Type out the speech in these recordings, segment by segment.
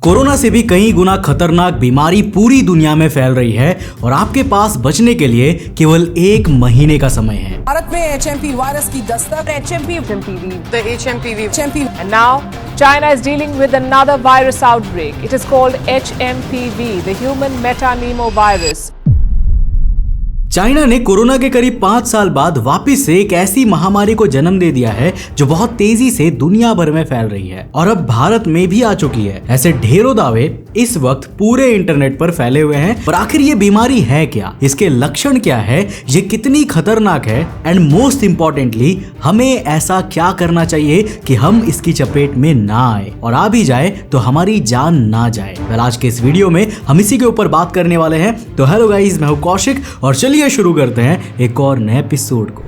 Corona से भी कई गुना खतरनाक बीमारी पूरी दुनिया में फैल रही है और आपके पास बचने के लिए केवल 1 महीने का समय है। भारत में HMP वायरस की Dastak The HMPV. And now, China is dealing with another virus outbreak. It is called HMPV, the human metapneumovirus. China ने कोरोना के करीब 5 साल बाद वापस से एक ऐसी महामारी को जन्म दे दिया है जो बहुत तेजी से दुनिया भर में फैल रही है और अब भारत में भी आ चुकी है। ऐसे ढेरों दावे इस वक्त पूरे इंटरनेट पर फैले हुए हैं। पर आखिर ये बीमारी है क्या, इसके लक्षण क्या है, ये कितनी खतरनाक है एंड मोस्ट इम्पोर्टेंटली हमें ऐसा क्या करना चाहिए कि हम इसकी चपेट में ना आए और आ भी जाए तो हमारी जान ना जाए। आज के इस वीडियो में हम इसी के ऊपर बात करने वाले हैं। तो हेलो गाइस, मैं हूं कौशिक और चलिए शुरू करते हैं एक और नए एपिसोड को।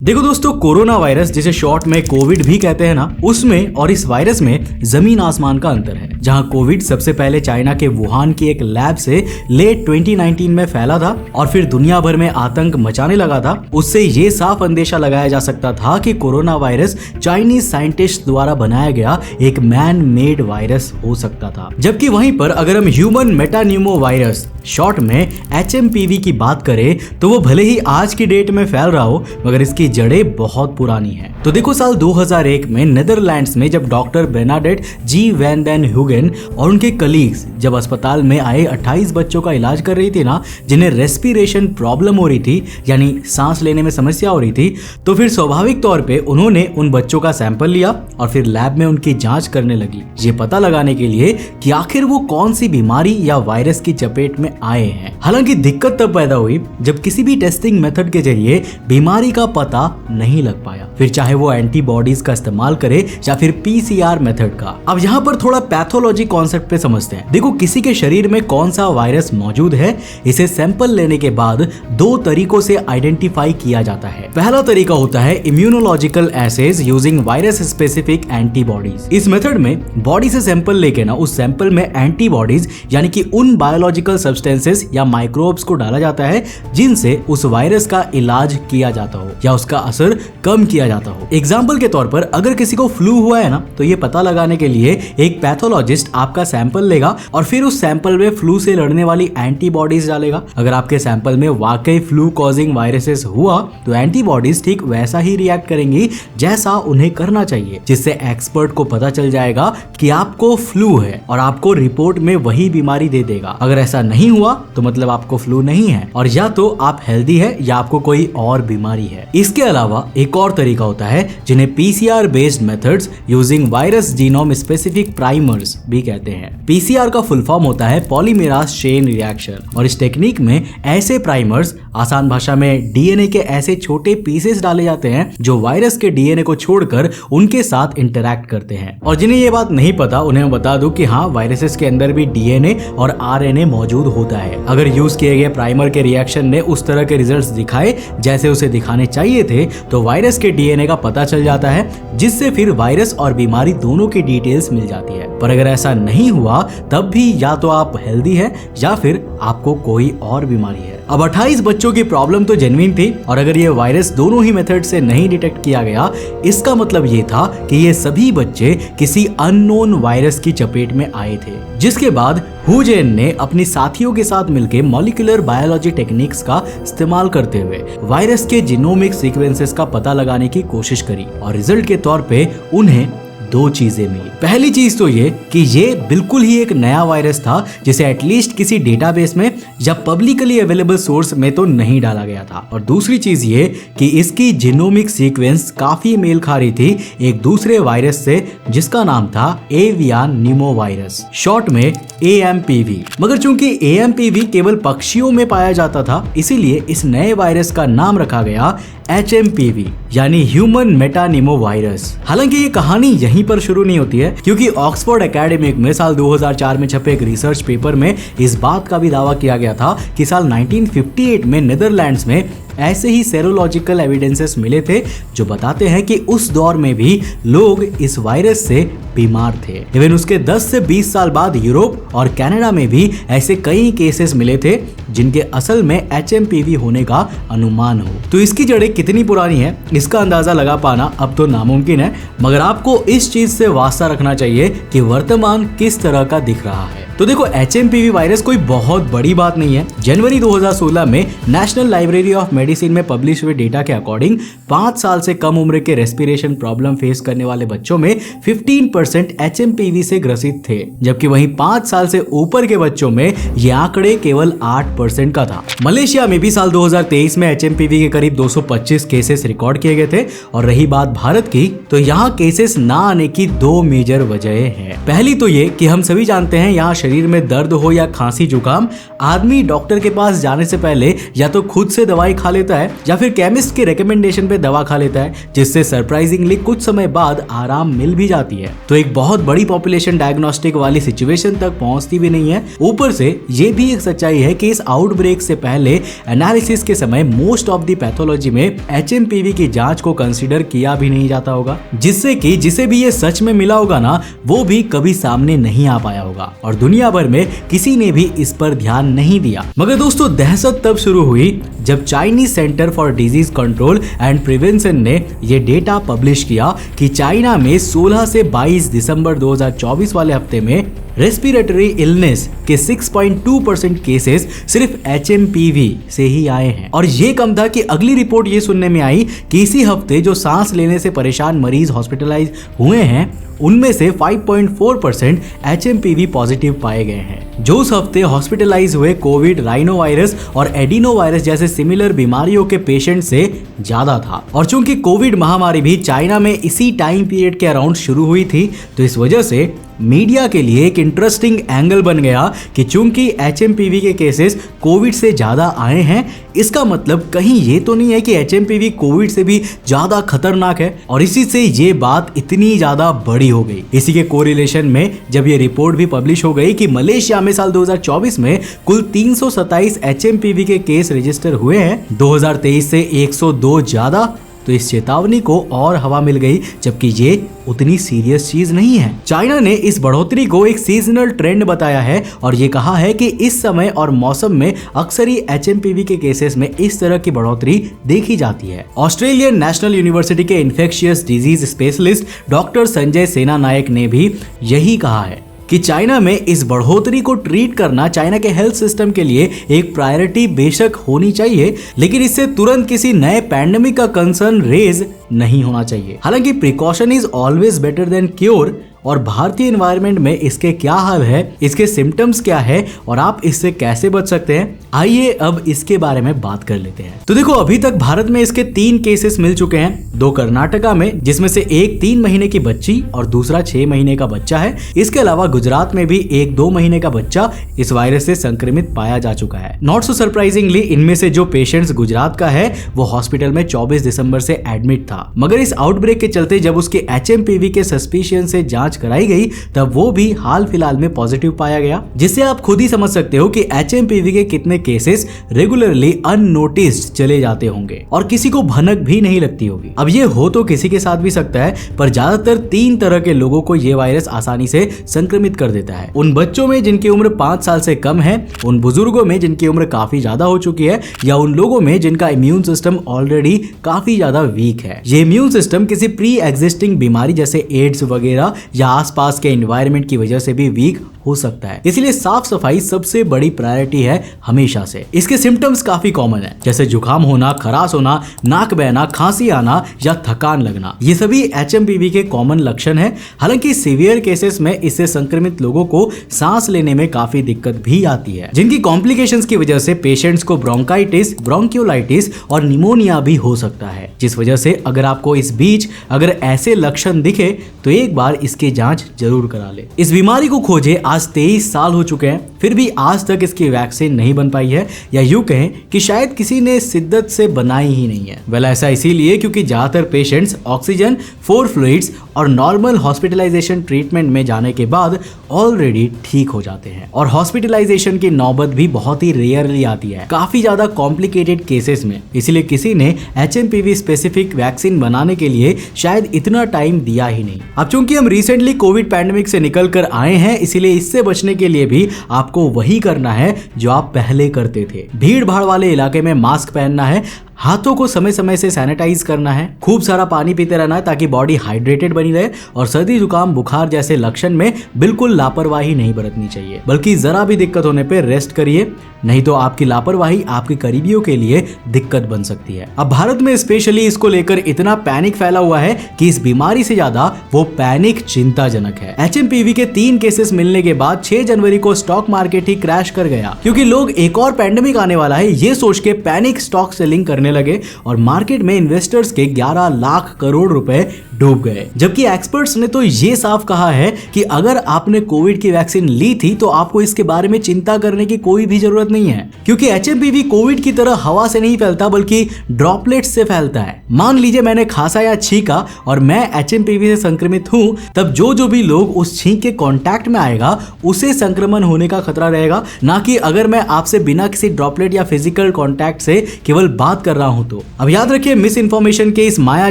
देखो दोस्तों, कोरोना वायरस जिसे शॉर्ट में कोविड भी कहते हैं ना, उसमें और इस वायरस में जमीन आसमान का अंतर है। जहां कोविड सबसे पहले चाइना के वुहान की एक लैब से लेट 2019 में फैला था और फिर दुनिया भर में आतंक मचाने लगा था, उससे ये साफ अंदेशा लगाया जा सकता था कि कोरोना वायरस चाइनीज साइंटिस्ट द्वारा बनाया गया एक मैन मेड वायरस हो सकता था। जबकि वहीं पर अगर हम ह्यूमन मेटान्यूमो वायरस शॉर्ट में HMPV की बात करें तो वो भले ही आज की डेट में फैल रहा हो मगर इसकी जड़ें बहुत पुरानी हैं। तो देखो, साल 2001 में नेदरलैंड्स में जब डॉक्टर बेनाडेट जी वैन देन ह्यूगेन और उनके कलीग्स जब अस्पताल में आए 28 बच्चों का इलाज कर रही थी ना, जिन्हें रेस्पिरेशन प्रॉब्लम हो रही थी, यानी सांस लेने में समस्या हो रही थी, तो फिर स्वाभाविक तौर पे उन्होंने उन बच्चों का सैंपल लिया और फिर लैब में उनकी जांच करने लगी, ये पता लगाने के लिए कि आखिर वो कौन सी बीमारी या वायरस की चपेट में आए हैं। हालांकि दिक्कत तब पैदा हुई जब किसी भी टेस्टिंग मेथड के जरिए बीमारी का पता नहीं लग पाया, फिर चाहे वो एंटीबॉडीज का इस्तेमाल करे या फिर PCR मेथड का। अब यहाँ पर थोड़ा पैथोलॉजी कॉन्सेप्ट पे समझते हैं। देखो, किसी के शरीर में कौन सा वायरस मौजूद है, इसे सैंपल लेने के बाद 2 तरीकों से आइडेंटिफाई किया जाता है। पहला तरीका होता है immunological assays using virus specific antibodies. इस मेथड में बॉडी से सैंपल लेके ना उस सैंपल में एंटीबॉडीज यानी कि उन बायोलॉजिकल सब्सटेंसेस या माइक्रोब्स को डाला जाता है जिनसे उस वायरस का इलाज किया जाता हो या उसका असर कम किया जाता हो। एग्जाम्पल के तौर पर अगर किसी को फ्लू हुआ है ना, तो ये पता लगाने के लिए एक पैथोलॉजिस्ट आपका सैंपल लेगा और फिर उस सैंपल में फ्लू से लड़ने वाली एंटीबॉडीज डालेगा। अगर आपके सैंपल में वाकई फ्लू कॉजिंग वायरसेस हुआ तो एंटीबॉडीज ठीक वैसा ही रिएक्ट करेंगी जैसा उन्हें करना चाहिए, जिससे एक्सपर्ट को पता चल जाएगा कि आपको फ्लू है और आपको रिपोर्ट में वही बीमारी दे देगा। अगर ऐसा नहीं हुआ तो मतलब आपको फ्लू नहीं है और या तो आप हेल्दी है या आपको कोई और बीमारी है। इसके अलावा एक और तरीका होता है जिन्हें PCR based methods using virus genome specific primers भी कहते हैं। PCR का फुल फॉर्म होता है पॉलीमेराज चेन रिएक्शन और इस टेक्निक में ऐसे प्राइमर्स, आसान भाषा में DNA के ऐसे छोटे पीसेस डाले जाते हैं जो वायरस के DNA को छोड़कर उनके साथ इंटरैक्ट करते हैं। और जिन्हें ये बात नहीं पता उन्हें बता दूं कि हाँ, वायरसेस के अंदर भी DNA और RNA मौजूद होता है। अगर यूज किए गए प्राइमर के रिएक्शन ने उस तरह के रिजल्ट्स दिखाए जैसे उसे दिखाने चाहिए थे तो वायरस के DNA का पता चल जाता है, जिससे फिर वायरस और बीमारी दोनों की डिटेल्स मिल जाती है। पर अगर ऐसा नहीं हुआ तब भी या तो आप हेल्दी हैं या फिर आपको कोई और बीमारी है। अब 28 बच्चों की प्रॉब्लम तो जेन्युइन थी और अगर ये वायरस दोनों ही मेथड से नहीं डिटेक्ट किया गया, इसका मतलब ये था कि ये सभी बच्चे किसी अननोन वायरस की चपेट में आए थे। जिसके बाद हुजेन ने अपनी साथियों के साथ मिलकर मॉलिक्यूलर बायोलॉजी टेक्निक्स का इस्तेमाल करते हुए वायरस के जीनोमिक सीक्वेंसेस का पता लगाने की कोशिश करी और रिजल्ट के तौर पे उन्हें 2 चीजें मिली। पहली चीज तो ये कि ये बिल्कुल ही एक नया वायरस था जिसे एटलीस्ट किसी डेटाबेस में या पब्लिकली अवेलेबल सोर्स में तो नहीं डाला गया था। और दूसरी चीज ये कि इसकी जीनोमिक सीक्वेंस काफी मेल खा रही थी एक दूसरे वायरस से जिसका नाम था एवियन न्यूमो वायरस, शॉर्ट में AMPV। मगर चूंकि AMPV केवल पक्षियों में पाया जाता था, इसीलिए इस नए वायरस का नाम रखा गया HMPV यानी ह्यूमन मेटान्यूमो वायरस। हालांकि ये कहानी यहीं पर शुरू नहीं होती है, क्योंकि ऑक्सफोर्ड एकेडमिक में साल 2004 में छपे एक रिसर्च पेपर में इस बात का भी दावा किया गया था कि साल 1958 में नीदरलैंड्स में ऐसे ही सेरोलॉजिकल एविडेंसेस मिले थे जो बताते हैं कि उस दौर में भी लोग इस वायरस से बीमार थे। इवन उसके 10 से 20 साल बाद यूरोप और कनाडा में भी ऐसे कई केसेस मिले थे जिनके असल में HMPV होने का अनुमान हो। तो इसकी जड़ें कितनी पुरानी है इसका अंदाजा लगा पाना अब तो नामुमकिन है, मगर आपको इस चीज से वास्ता रखना चाहिए कि वर्तमान किस तरह का दिख रहा है। तो देखो, HMPV वायरस कोई बहुत बड़ी बात नहीं है। जनवरी 2016 में नेशनल लाइब्रेरी ऑफ मेडिसिन में पब्लिश हुए डेटा के अकॉर्डिंग 5 साल से कम उम्र के रेस्पिरेशन प्रॉब्लम फेस करने वाले बच्चों में 15% HMPV से ग्रसित थे, जबकि वहीं 5 साल से ऊपर के बच्चों में ये आंकड़े केवल 8% का था। मलेशिया में भी साल 2023 में HMPV के करीब 225 केसेस रिकॉर्ड किए गए थे। और रही बात भारत की, तो यहाँ केसेस ना आने की 2 मेजर वजहें हैं। पहली तो ये कि हम सभी जानते हैं यहाँ शरीर में दर्द हो या खांसी जुकाम, आदमी डॉक्टर के पास जाने से पहले या तो खुद से दवाई खा लेता है या फिर केमिस्ट के रिकमेंडेशन पे दवा खा लेता है, जिससे सरप्राइजिंगली कुछ समय बाद आराम मिल भी जाती है। तो एक बहुत बड़ी पॉपुलेशन डायग्नोस्टिक वाली सिचुएशन तक पहुंचती भी नहीं है। ऊपर से ये भी एक सच्चाई है कि इस आउटब्रेक से पहले एनालिसिस के समय मोस्ट ऑफ द पैथोलॉजी में HMPV की जांच को कंसीडर किया भी नहीं जाता होगा, जिससे कि जिसे भी ये सच में मिला होगा ना, वो भी कभी सामने नहीं आ पाया होगा और दुनिया भर में किसी ने भी इस पर ध्यान नहीं दिया। मगर दोस्तों, दहशत तब शुरू हुई जब Chinese centre for disease control and prevention ने ये डेटा पब्लिश किया कि चाइना में 16 से 22 दिसंबर 2024 वाले हफ्ते में रेस्पिरेटरी इलनेस के 6.2% केसेस सिर्फ HMPV से ही आए हैं। और ये कम था कि अगली रिपोर्ट ये सुनने में आई कि इसी हफ्ते जो सांस लेने से परेशान मरीज हॉस्पिटलाइज हुए हैं उनमें से 5.4% HMPV पॉजिटिव पाए गए हैं। जो उस हफ्ते हॉस्पिटलाइज हुए कोविड, राइनो वायरस और एडिनो वायरस जैसे सिमिलर बीमारियों के पेशेंट से ज्यादा था। और चूंकि कोविड महामारी भी चाइना में इसी टाइम पीरियड के अराउंड शुरू हुई थी, तो इस वजह से मीडिया के लिए एक इंटरेस्टिंग एंगल बन गया कि चूंकि HMPV के केसेस कोविड से ज्यादा आए हैं, इसका मतलब कहीं ये तो नहीं है कि HMPV कोविड से भी ज्यादा खतरनाक है और इसी से ये बात इतनी ज्यादा बड़ी हो गई। इसी के कोरिलेशन में जब ये रिपोर्ट भी पब्लिश हो गई कि मलेशिया में साल 2024 में कुल 327 HMPV के केस रजिस्टर हुए हैं, 2023 से 102 ज्यादा, तो इस चेतावनी को और हवा मिल गई, जबकि ये उतनी सीरियस चीज नहीं है। चाइना ने इस बढ़ोतरी को एक सीजनल ट्रेंड बताया है और ये कहा है कि इस समय और मौसम में अक्सर ही HMPV के केसेस में इस तरह की बढ़ोतरी देखी जाती है। ऑस्ट्रेलियन नेशनल यूनिवर्सिटी के infectious disease specialist doctor Sanjay सेना नायक ने भी यही कहा है कि चाइना में इस बढ़ोतरी को ट्रीट करना चाइना के हेल्थ सिस्टम के लिए एक प्रायोरिटी बेशक होनी चाहिए, लेकिन इससे तुरंत किसी नए पैंडेमिक का कंसर्न रेज नहीं होना चाहिए। हालांकि precaution is always better than cure, और भारतीय एनवायरनमेंट में इसके क्या हाल है, इसके सिम्टम्स क्या है और आप इससे कैसे बच सकते हैं, आइए अब इसके बारे में बात कर लेते हैं। तो देखो, अभी तक भारत में इसके 3 केसेस मिल चुके हैं, 2 कर्नाटका में जिसमें से एक 3 महीने की बच्ची और दूसरा 6 महीने का बच्चा है। इसके अलावा गुजरात में भी एक 2 महीने का बच्चा इस वायरस से संक्रमित पाया जा चुका है। नॉट सो सरप्राइजिंगली, इनमें से जो पेशेंट्स गुजरात का है वो हॉस्पिटल में 24 दिसंबर से एडमिट था, मगर इस आउटब्रेक के चलते जब उसके HMPV के सस्पिशियन से जांच कराई गई तब वो भी हाल फिलहाल में पॉजिटिव पाया गया, जिससे आप खुद ही समझ सकते हो कि HMPV के कितने केसेस रेगुलरली अननोटिस्ड चले जाते होंगे और किसी को भनक भी नहीं लगती होगी। अब ये हो तो किसी के साथ भी सकता है, पर ज्यादातर 3 तरह के लोगों को ये वायरस आसानी से संक्रमित कर देता है। उन बच्चों में जिनकी उम्र 5 साल से कम है, उन बुजुर्गों में जिनकी उम्र काफी ज्यादा हो चुकी है, या उन लोगों में जिनका इम्यून सिस्टम ऑलरेडी काफी ज्यादा वीक है। ये इम्यून सिस्टम किसी प्री एग्जिस्टिंग बीमारी जैसे एड्स वगैरह या आसपास के एनवायरनमेंट की वजह से भी वीक हो सकता है। इसलिए साफ सफाई सबसे बड़ी प्रायोरिटी है हमेशा से। इसके सिम्टम्स काफी कॉमन है, जैसे जुकाम होना, खराश होना, नाक बहना, खांसी आना या थकान लगना। ये सभी HMPV के कॉमन लक्षण है। हालांकि सीवियर केसेस में इससे संक्रमित लोगों को सांस लेने में काफी दिक्कत भी आती है, जिनकी कॉम्प्लिकेशंस की वजह से पेशेंट्स को ब्रोंकाइटिस, ब्रोंकियोलाइटिस और निमोनिया भी हो सकता है। जिस वजह से अगर आपको इस बीच अगर ऐसे लक्षण दिखे तो एक बार इसकी जांच जरूर करा ले। इस बीमारी को खोजे आज 23 साल हो चुके हैं, फिर भी आज तक इसकी वैक्सीन नहीं बन पाई है, या यूं कहें कि शायद किसी ने शिद्दत से बनाई ही नहीं है। वेल ऐसा इसीलिए क्योंकि ज्यादातर पेशेंट्स ऑक्सीजन, 4 फ्लूइड्स और नॉर्मल हॉस्पिटलाइजेशन ट्रीटमेंट में जाने के बाद ऑलरेडी ठीक हो जाते हैं। और हॉस्पिटलाइजेशन की नौबत भी बहुत ही रेयरली आती है, काफी ज्यादा कॉम्प्लिकेटेड केसेस में। इसलिए किसी ने HMPV स्पेसिफिक वैक्सीन बनाने के लिए शायद इतना टाइम दिया ही नहीं। अब चूंकि हम रिसेंटली कोविड पैंडेमिक से निकल कर आए हैं, इसीलिए इससे बचने के लिए भी आपको वही करना है जो आप पहले करते थे। भीड़ भाड़ वाले इलाके में मास्क पहनना है, हाथों को समय समय से सैनिटाइज करना है, खूब सारा पानी पीते रहना है ताकि बॉडी हाइड्रेटेड बनी रहे, और सर्दी जुकाम बुखार जैसे लक्षण में बिल्कुल लापरवाही नहीं बरतनी चाहिए, बल्कि जरा भी दिक्कत होने पे रेस्ट करिए, नहीं तो आपकी लापरवाही आपके करीबियों के लिए दिक्कत बन सकती है। अब भारत में स्पेशली इसको लेकर इतना पैनिक फैला हुआ है कि इस बीमारी से ज्यादा वो पैनिक चिंताजनक है। HMPV के 3 केसेस मिलने के बाद 6 जनवरी को स्टॉक मार्केट ही क्रैश कर गया, क्योंकि लोग एक और पैंडेमिक आने वाला है ये सोच के पैनिक स्टॉक सेलिंग करने लगे और मार्केट में इन्वेस्टर्स के 11 लाख करोड़ रुपए डूब गए। जबकि एक्सपर्ट्स ने तो ये साफ कहा है कि अगर आपने कोविड की वैक्सीन ली थी तो आपको इसके बारे में चिंता करने की कोई भी जरूरत नहीं है, क्योंकि HMPV कोविड की तरह हवा से नहीं फैलता बल्कि ड्रॉपलेट्स से फैलता है। मान लीजिए मैंने खांसा या छींका और मैं HMPV से संक्रमित हूं, तब जो भी लोग उस छींक के कांटेक्ट में आएगा उसे संक्रमण होने का खतरा रहेगा, ना कि अगर मैं आपसे बिना किसी ड्रॉपलेट या फिजिकल कांटेक्ट से केवल बात कर रहा हूं तो। अब याद रखिए, मिस इन्फॉर्मेशन के इस माया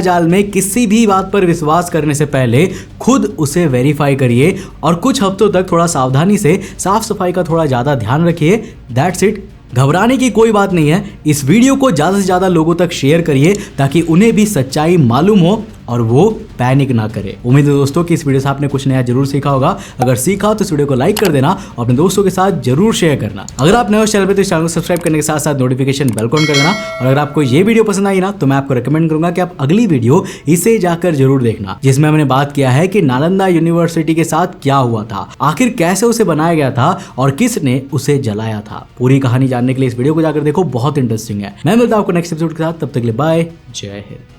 जाल में किसी भी बात पर विश्वास करने से पहले खुद उसे वेरीफाई करिए और कुछ हफ्तों तक थोड़ा सावधानी से साफ सफाई का थोड़ा ज्यादा ध्यान रखिए। That's it. घबराने की कोई बात नहीं है। इस वीडियो को ज्यादा से ज्यादा लोगों तक शेयर करिए ताकि उन्हें भी सच्चाई मालूम हो और वो पैनिक ना करे। उम्मीद है दोस्तों कि इस वीडियो से आपने कुछ नया जरूर सीखा होगा। अगर सीखा तो इस वीडियो को लाइक कर देना और अपने दोस्तों के साथ जरूर शेयर करना। अगर आप नए हो चैनल पे तो इस चैनल को सब्सक्राइब करने के साथ साथ नोटिफिकेशन बेल को ऑन कर देना। और अगर आपको ये वीडियो पसंद आई ना तो मैं आपको रिकमेंड करूंगा कि आप अगली वीडियो इसे जाकर जरूर देखना, जिसमें मैंने बात किया है कि नालंदा यूनिवर्सिटी के साथ क्या हुआ था, आखिर कैसे उसे बनाया गया था और किसने उसे जलाया था। पूरी कहानी जानने के लिए इस वीडियो को जाकर देखो, बहुत इंटरेस्टिंग है। मैं मिलता हूं आपको नेक्स्ट एपिसोड के साथ, तब तक के लिए बाय, जय हिंद।